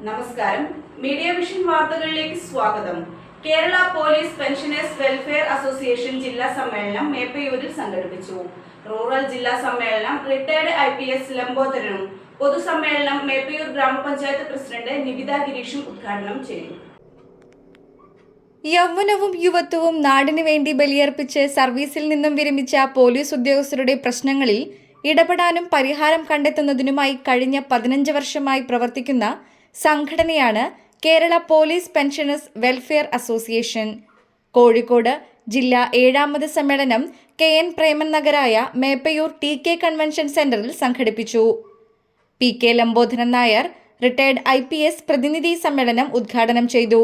നമസ്കാരം. Media vision വാർത്തകളിലേക്ക് സ്വാഗതം. Kerala police pensioners welfare association ജില്ലാ സമ്മേളനം മേപ്പയൂരിൽ സംഘടിപ്പിച്ചു. റൂറൽ ജില്ലാ സമ്മേളനം റിട്ടയർഡ് IPS ലംബോദരനും പൊതുസമ്മേളനം മേപ്പയൂർ ഗ്രാമപഞ്ചായത്ത് പ്രസിഡന്റ് നിവിത ഗിരീഷും ഉദ്ഘാടനം ചെയ്തു. യൗവനവും യുവത്വവും നാടിനു വേണ്ടി ബലിയർപ്പിച്ച് സർവീസിൽ നിന്നും വിരമിച്ച പോലീസ് ഉദ്യോഗസ്ഥരുടെ പ്രശ്നങ്ങളിൽ ഇടപെടാനും പരിഹാരം കണ്ടെത്തുന്നതിനുമായി കഴിഞ്ഞ 15 വർഷമായി പ്രവർത്തിക്കുന്ന സംഘടനയാണ് Kerala police pensioners welfare association. Kozhikode ജില്ലാ 7ാമത് സമ്മേളനം KN പ്രേമൻ നഗരായ മേപ്പയൂർ TK കൺവെൻഷൻ സെന്ററിൽ സംഘടിപ്പിച്ചു. PK Lambodaran Nair retired IPS പ്രതിനിധി സമ്മേളനം ഉദ്ഘാടനം ചെയ്തു.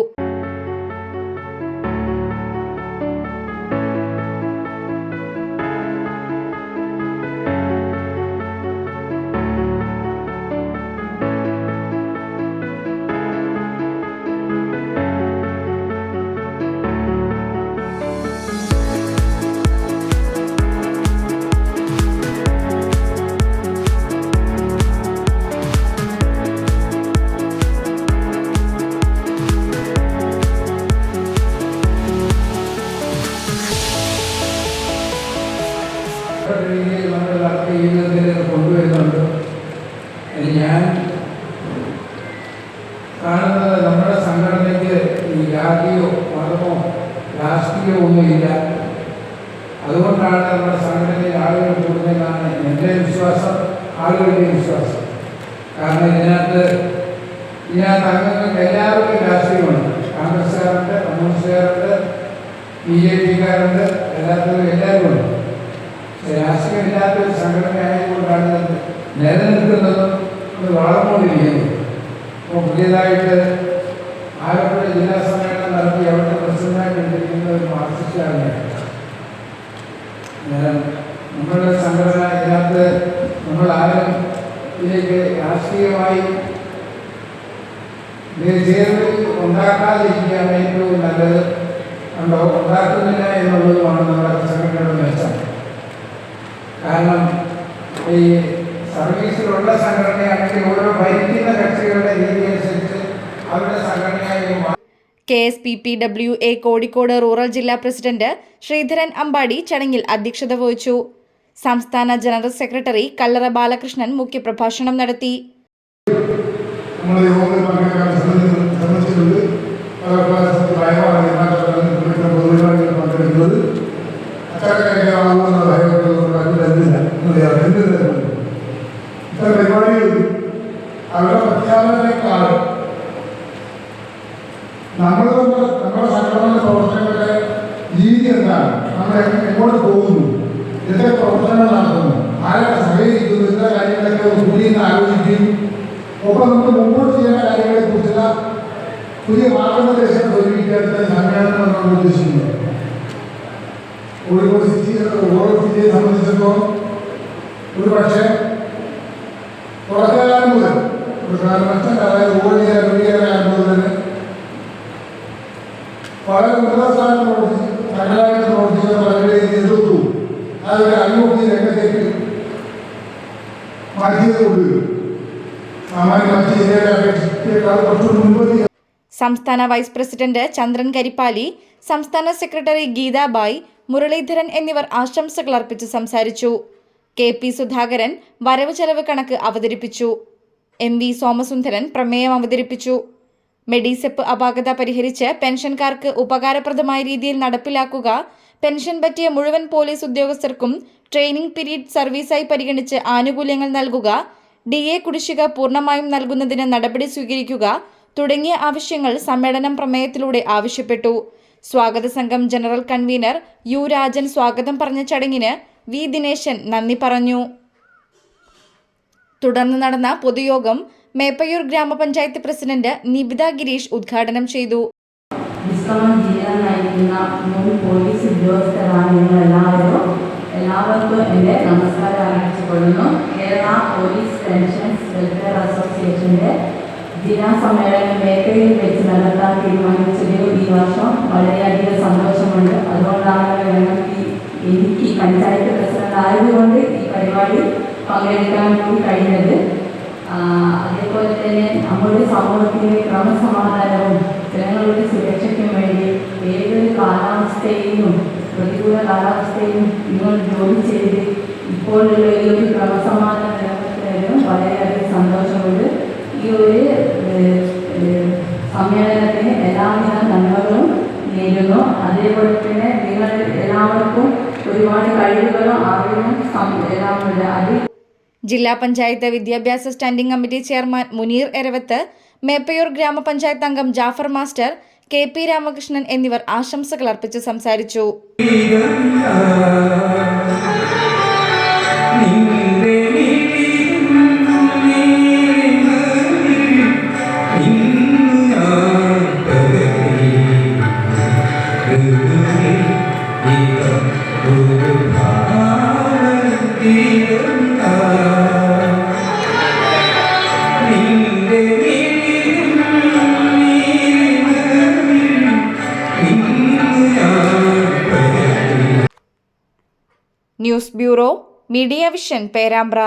കൊണ്ടുവരുന്നുണ്ട്. ഞാൻ കാണുന്നത് നമ്മുടെ സംഘടനയ്ക്ക് ഈ ജാതിയോ മതമോ രാഷ്ട്രീയമോ ഒന്നുമില്ല. അതുകൊണ്ടാണ് നമ്മുടെ സംഘടനയിൽ ആളുകൾ കൂടുന്നതെന്നാണ് എൻ്റെ വിശ്വാസം, ആളുകളുടെ വിശ്വാസം. കാരണം ഇതിനകത്ത് അംഗങ്ങൾക്ക് എല്ലാവർക്കും രാഷ്ട്രീയമുണ്ട്. കോൺഗ്രസ്സുകാരുണ്ട്, കമ്മ്യൂണിസ്റ്റുകാരുണ്ട്, BJP-കാരുണ്ട്, എല്ലാവരും ഉണ്ട്. രാഷ്ട്രീയമില്ലാത്തൊരു സംഘടന ആയതുകൊണ്ടാണ് നിലനിൽക്കുന്നതും വളർന്നുകൊണ്ടിരിക്കുന്നത്. ഇപ്പോൾ പുതിയതായിട്ട് ആലപ്പുഴ ജില്ലാ സമ്മേളനം നടത്തി അവിടുത്തെ പ്രസിഡന്റായിട്ട് എടുത്തിരിക്കുന്ന ഒരു മാർക്സിസ്റ്റാണ്. നമ്മളുടെ സംഘടന ഇതിനകത്ത് നമ്മൾ ആരും ഇതിലേക്ക് രാഷ്ട്രീയമായി ചേർന്ന് ഉണ്ടാക്കാതിരിക്കുകയാണ് ഏറ്റവും നല്ലത്. ഉണ്ടാക്കുന്നില്ല എന്നുള്ളതുമാണ് നമ്മുടെ സംഘടനയുടെ മെച്ചം. കാരണം ഈ സർവീസിലുള്ള സംഘടനയാണെങ്കിൽ ഓരോ ഭരിക്കുന്ന കക്ഷികളുടെ രീതി അനുസരിച്ച് അവരുടെ സംഘടനയായി KSPPWA കോഴിക്കോട് റൂറൽ ജില്ലാ പ്രസിഡന്റ് ശ്രീധരൻ അമ്പാടി ചടങ്ങിൽ അധ്യക്ഷത വഹിച്ചു. സംസ്ഥാന ജനറൽ സെക്രട്ടറി കല്ലറ ബാലകൃഷ്ണൻ മുഖ്യപ്രഭാഷണം നടത്തി. പരിപാടിയിൽ അവരുടെ പ്രഖ്യാപനത്തെക്കാൾ നമ്മുടെ സംഘടനയുടെ പ്രവർത്തനങ്ങളുടെ രീതി എന്താണ്, നമ്മൾ എങ്ങോട്ട് പോകുന്നു, എന്തൊക്കെ പ്രവർത്തനങ്ങൾ നടത്തുന്നു, ആരൊക്കെ സഹകരിക്കുന്നു, ഇത്ര കാര്യങ്ങളൊക്കെ കൂടിയെന്ന് ആലോചിക്കുകയും ഒപ്പം നമുക്ക് മുമ്പോട്ട് ചെയ്യുന്ന കാര്യങ്ങളെ കുറിച്ചുള്ള പുതിയ മാർഗനിർദ്ദേശങ്ങൾ ഒരുക്കിയെടുത്ത സമ്മേളനം നമ്മൾ ഉദ്ദേശിക്കുന്നത്. കോഴിക്കോട് സിറ്റിയെ സംബന്ധിച്ചിടത്തോളം ഒരു പക്ഷേ തുടക്കകാലം മുതൽ അതായത് ഓടിയാകാലം മുതൽ തന്നെ വളരെ ഉന്നതസ്ഥാനം സംഘടനയിൽ പ്രവർത്തിക്കുന്ന പലരുടെയും നേതൃത്വവും അതൊരു അഭിമുഖ്യ രംഗത്തേക്ക് മാറ്റിയത് കൊണ്ടുവരും. സാമാന്യ മറ്റ് ജില്ലകളെ അപേക്ഷിച്ചേക്കാൾ കുറച്ച് മുൻപ് സംസ്ഥാന വൈസ് പ്രസിഡന്റ് ചന്ദ്രൻ കരിപ്പാലി, സംസ്ഥാന സെക്രട്ടറി ഗീതാബായ്, മുരളീധരൻ എന്നിവർ ആശംസകൾ അർപ്പിച്ച് സംസാരിച്ചു. KP സുധാകരൻ വരവ് ചെലവ് കണക്ക് അവതരിപ്പിച്ചു. MV സോമസുന്ദരൻ പ്രമേയം അവതരിപ്പിച്ചു. മെഡിസെപ്പ് അപാകത പരിഹരിച്ച് പെൻഷൻകാർക്ക് ഉപകാരപ്രദമായ രീതിയിൽ നടപ്പിലാക്കുക, പെൻഷൻ പറ്റിയ മുഴുവൻ പോലീസ് ഉദ്യോഗസ്ഥർക്കും ട്രെയിനിംഗ് പീരീഡ് സർവീസായി പരിഗണിച്ച് ആനുകൂല്യങ്ങൾ നൽകുക, DA കുടിശ്ശിക പൂർണ്ണമായും നൽകുന്നതിന് നടപടി സ്വീകരിക്കുക തുടങ്ങിയ ആവശ്യങ്ങൾ സമ്മേളനം പ്രമേയത്തിലൂടെ ആവശ്യപ്പെട്ടു. സ്വാഗത സംഘം ജനറൽ കൺവീനർ U രാജൻ സ്വാഗതം പറഞ്ഞ ചടങ്ങിന് V ദിനേശൻ നന്ദി പറഞ്ഞു. തുടർന്ന് നടന്ന പൊതുയോഗം മേപ്പയൂർ ഗ്രാമപഞ്ചായത്ത് പ്രസിഡന്റ് നിവിത ഗിരീഷ് ഉദ്ഘാടനം ചെയ്തു. പോലീസ് ഉദ്യോഗസ്ഥരാണ് എല്ലാവർക്കും എൻ്റെ നമസ്കാരം അറിയിച്ചുകൊള്ളുന്നു. കേരള പോലീസ് പെൻഷൻസ് വെൽഫെയർ അസോസിയേഷൻ്റെ ജില്ലാ സമ്മേളനം മേപ്പയൂരിൽ വെച്ച് നടത്താൻ തീരുമാനിച്ചതിൽ ഈ വർഷം വളരെയധികം സന്തോഷമുണ്ട്. അതുകൊണ്ടാണ് എനിക്ക് പഞ്ചായത്ത് പ്രസിഡന്റ് ആയതുകൊണ്ട് ഈ പരിപാടി പങ്കെടുക്കാൻ കൂടി കഴിഞ്ഞത്. അതേപോലെ തന്നെ നമ്മുടെ സമൂഹത്തിലെ ക്രമസമാധാനവും ജനങ്ങളുടെ സുരക്ഷയ്ക്കും വേണ്ടി ഏതൊരു കാലാവസ്ഥയിലും പ്രതികൂല കാലാവസ്ഥയിലും നിങ്ങൾ ജോലി ചെയ്ത് ഇപ്പോഴുള്ള ഈ ഒരു ക്രമസമാധാന നിലനിർത്തുന്നതിനും വളരെയധികം സന്തോഷമുണ്ട്. ഈ ഒരു സമ്മേളനത്തിന് എല്ലാവിധ നന്മകളും നേരുന്നു. അതേപോലെ തന്നെ നിങ്ങൾ എല്ലാവർക്കും ഒരുപാട് കഴിവുകളും അറിവും എല്ലാമുണ്ട്. അത് ജില്ലാ പഞ്ചായത്ത് വിദ്യാഭ്യാസ standing committee chairman Muneer Eravath, Meppayur ഗ്രാമപഞ്ചായത്ത് അംഗം ജാഫർ മാസ്റ്റർ, KP രാമകൃഷ്ണൻ എന്നിവർ ആശംസകൾ അർപ്പിച്ച് സംസാരിച്ചു. News bureau, media vision, Perambra.